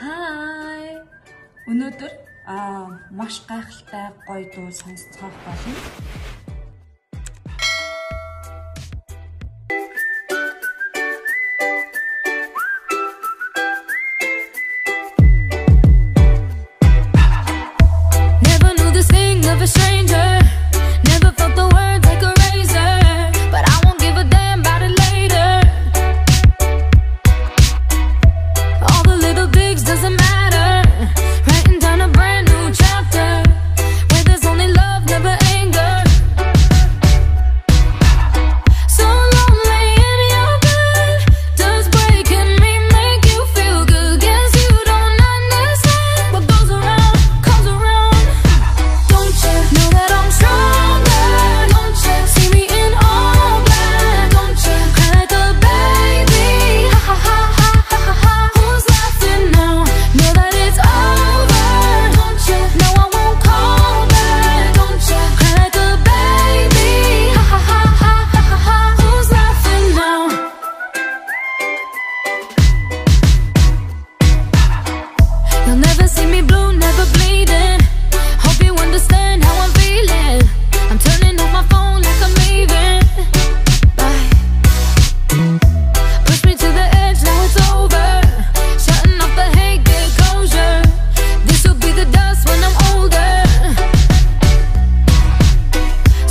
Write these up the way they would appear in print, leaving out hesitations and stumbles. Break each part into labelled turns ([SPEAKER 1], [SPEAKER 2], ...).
[SPEAKER 1] Hi. Өнөөдөр маш гайхалтай гоё дуу сонсцоох болно.
[SPEAKER 2] Never knew the sting of a stranger. Never felt the words like a razor. But I won't give a damn about it later. All the little digs doesn't matter. Writing down a brand new chapter where there's only love, never anger. So lonely in your bed. Does breaking me make you feel good? Guess you don't understand. What goes around comes around. Don't you know that I'm stronger? Don't you see me in all black? Don't you cry like a baby? Ha ha ha ha ha ha. Who's laughing now? Know that it's over. Don't you know I won't call back? Don't you cry like a baby? Ha ha ha ha ha ha ha. Who's laughing now? You'll never see me blue, never bleeding. Hope you understand how I'm feeling. I'm turning off my phone like I'm leaving. Bye. Push me to the edge, now it's over. Shutting off the hate, get closure. This will be the dust when I'm older.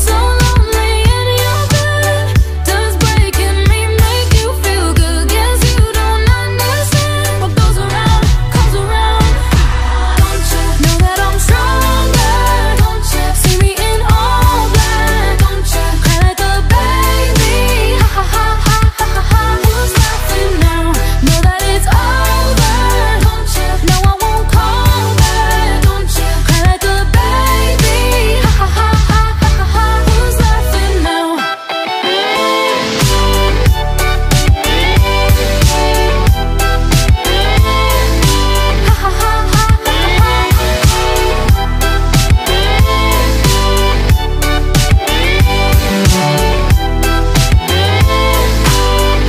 [SPEAKER 2] So lonely in your bed. Does breaking me make you feel good? Guess you don't understand. What goes around comes around. Don't you know that I'm stronger? Don't you see me in all black? Don't you cry like a baby? Ha ha ha ha ha ha. Who's laughing now? Know that it's over. Don't you know I won't call back? Don't you cry like a baby? Ha ha ha ha ha ha. Who's laughing now?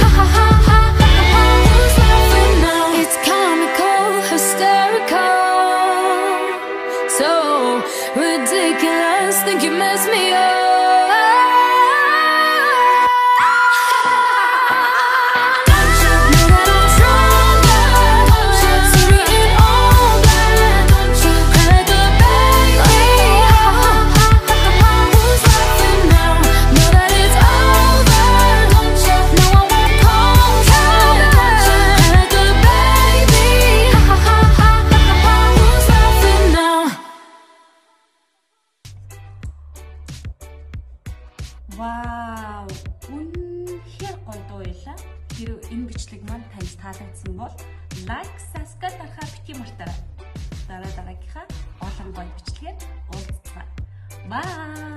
[SPEAKER 2] Ha ha ha ha Who's laughing now? It's comical, hysterical, so ridiculous. Think you messed me up. Don't you know that I'm stronger? Don't you see me in all black? Don't you cry like a baby? Who's laughing now? Know that it's over. Don't you know I won't call back? Don't you cry like a baby? Who's laughing now?
[SPEAKER 1] Вау. Үнэхээр гоё дуу байлаа. Хэрвээ энэ бичлэг маань танд таалагдсан бол лайк, subscribe дарахаа бити мартаарай. Дараагийнхаа олон гоё бичлэгээр уулзцгаая. Bye.